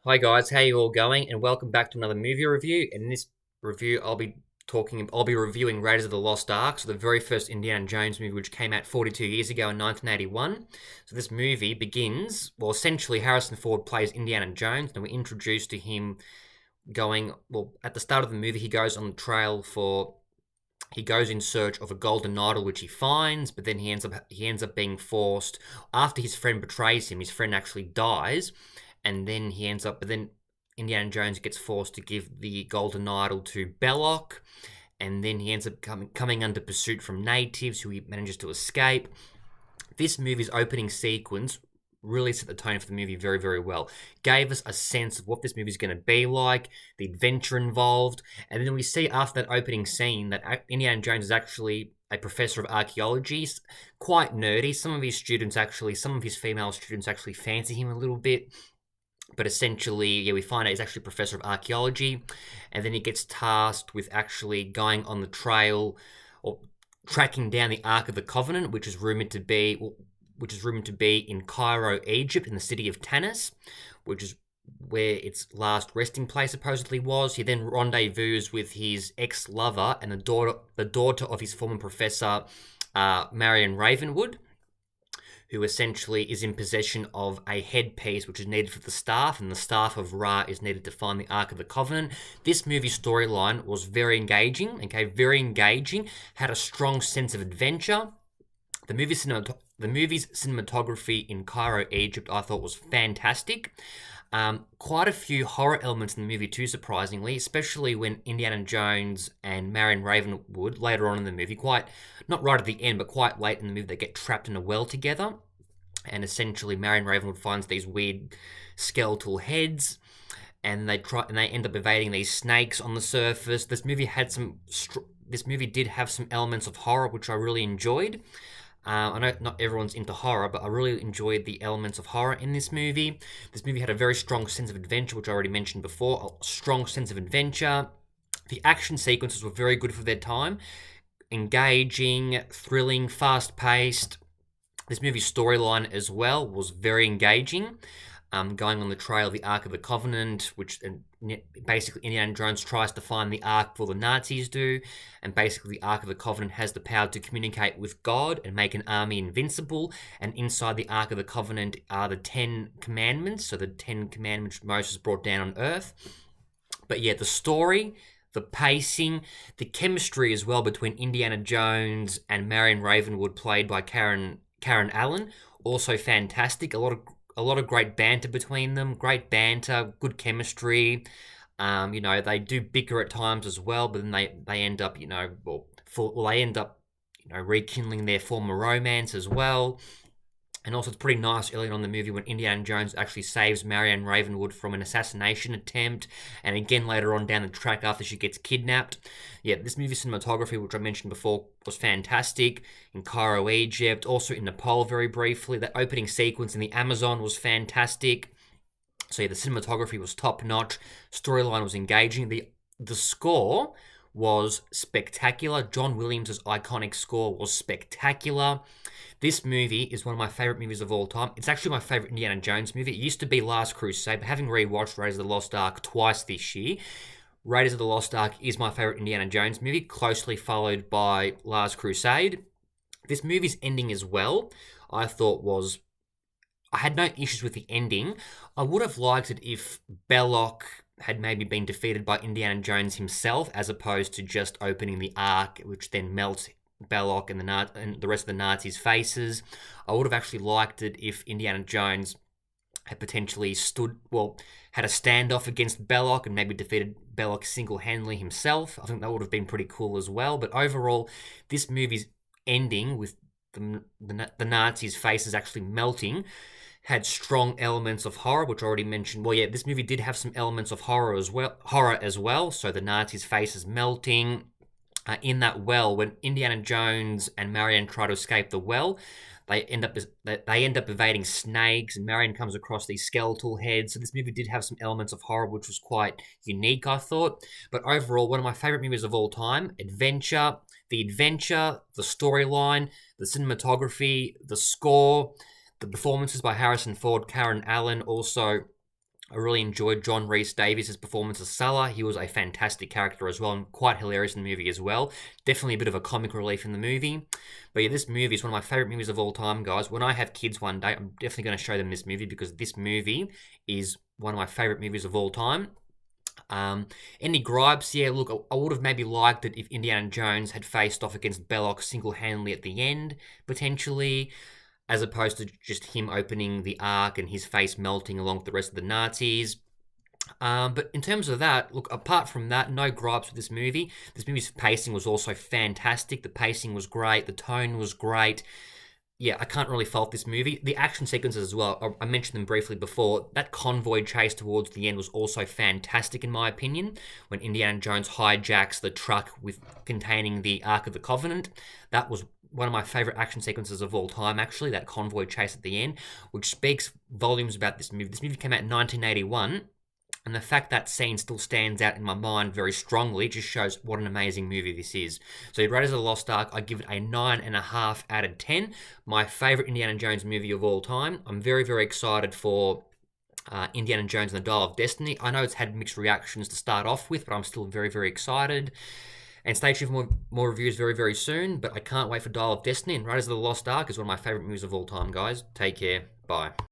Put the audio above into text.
Hi guys, how you all going? And welcome back to another movie review. And in this review, I'll be reviewing Raiders of the Lost Ark, so the very first Indiana Jones movie, which came out 42 years ago in 1981. So this movie begins, well, essentially Harrison Ford plays Indiana Jones, and we're introduced to him at the start of the movie, he goes on the trail for he goes in search of a golden idol which he finds, but then he ends up being forced after his friend betrays him. His friend actually dies, and then but then Indiana Jones gets forced to give the golden idol to Belloc, and then he ends up coming under pursuit from natives who he manages to escape. This movie's opening sequence really set the tone for the movie very, very well. Gave us a sense of what this movie is going to be like, the adventure involved, and then we see after that opening scene that Indiana Jones is actually a professor of archaeology, quite nerdy. Some of his female students actually fancy him a little bit. But essentially, yeah, we find out he's actually a professor of archaeology, and then he gets tasked with actually going on the trail or tracking down the Ark of the Covenant, which is rumored to be in Cairo, Egypt, in the city of Tanis, which is where its last resting place supposedly was. He then rendezvous with his ex-lover and the daughter of his former professor, Marion Ravenwood, who essentially is in possession of a headpiece which is needed for the staff, and the staff of Ra is needed to find the Ark of the Covenant. This movie storyline was very engaging, had a strong sense of adventure. The movie's cinematography in Cairo, Egypt, I thought was fantastic. Quite a few horror elements in the movie too, surprisingly, especially when Indiana Jones and Marion Ravenwood, later on in the movie, not right at the end, but quite late in the movie, they get trapped in a well together. And essentially, Marion Ravenwood finds these weird skeletal heads, and they end up evading these snakes on the surface. This movie did have some elements of horror, which I really enjoyed. I know not everyone's into horror, but I really enjoyed the elements of horror in this movie. This movie had a very strong sense of adventure, which I already mentioned before. A strong sense of adventure. The action sequences were very good for their time. Engaging, thrilling, fast paced. This movie's storyline as well was very engaging. Going on the trail of the Ark of the Covenant, which basically Indiana Jones tries to find the Ark before the Nazis do, and basically the Ark of the Covenant has the power to communicate with God and make an army invincible, and inside the Ark of the Covenant are the 10 Commandments, so the 10 Commandments Moses brought down on earth. But yeah, the story, the pacing, the chemistry as well between Indiana Jones and Marion Ravenwood, played by Karen Allen, also fantastic. A lot of great banter between them. Great banter, good chemistry. They do bicker at times as well, but then they end up, rekindling their former romance as well. And also, it's pretty nice early on in the movie when Indiana Jones actually saves Marianne Ravenwood from an assassination attempt, and again later on down the track after she gets kidnapped. Yeah, this movie cinematography, which I mentioned before, was fantastic. In Cairo, Egypt, also in Nepal very briefly. That opening sequence in the Amazon was fantastic. So yeah, the cinematography was top notch. Storyline was engaging. The score was spectacular. John Williams' iconic score was spectacular. This movie is one of my favorite movies of all time. It's actually my favorite Indiana Jones movie. It used to be Last Crusade, but having rewatched Raiders of the Lost Ark twice this year, Raiders of the Lost Ark is my favorite Indiana Jones movie, closely followed by Last Crusade. This movie's ending as well, I thought was... I had no issues with the ending. I would have liked it if Belloc had maybe been defeated by Indiana Jones himself, as opposed to just opening the Ark, which then melts Belloc and the rest of the Nazis' faces. I would have actually liked it if Indiana Jones had potentially had a standoff against Belloc and maybe defeated Belloc single-handedly himself. I think that would have been pretty cool as well. But overall, this movie's ending with the Nazis' faces actually melting had strong elements of horror, which I already mentioned. Well, yeah, this movie did have some elements of horror as well. So the Nazis' faces melting. In that well, when Indiana Jones and Marion try to escape the well, they end up evading snakes, and Marion comes across these skeletal heads. So this movie did have some elements of horror, which was quite unique, I thought. But overall, one of my favorite movies of all time. The storyline, the cinematography, the score, the performances by Harrison Ford, Karen Allen, also I really enjoyed John Rhys Davies' performance as Sulla. He was a fantastic character as well, and quite hilarious in the movie as well. Definitely a bit of a comic relief in the movie. But yeah, this movie is one of my favourite movies of all time, guys. When I have kids one day, I'm definitely going to show them this movie because this movie is one of my favourite movies of all time. Any gripes? Yeah, look, I would have maybe liked it if Indiana Jones had faced off against Belloc single-handedly at the end, potentially, as opposed to just him opening the Ark and his face melting along with the rest of the Nazis. But in terms of that, look, apart from that, no gripes with this movie. This movie's pacing was also fantastic. The pacing was great. The tone was great. Yeah, I can't really fault this movie. The action sequences as well, I mentioned them briefly before. That convoy chase towards the end was also fantastic in my opinion. When Indiana Jones hijacks the truck with containing the Ark of the Covenant, that was one of my favorite action sequences of all time, actually, that convoy chase at the end, which speaks volumes about this movie. This movie came out in 1981, and the fact that scene still stands out in my mind very strongly just shows what an amazing movie this is. So, Raiders of the Lost Ark, I give it a 9.5 out of 10. My favourite Indiana Jones movie of all time. I'm very, very excited for Indiana Jones and the Dial of Destiny. I know it's had mixed reactions to start off with, but I'm still very, very excited. And stay tuned for more reviews very, very soon. But I can't wait for Dial of Destiny. And Raiders of the Lost Ark is one of my favourite movies of all time, guys. Take care. Bye.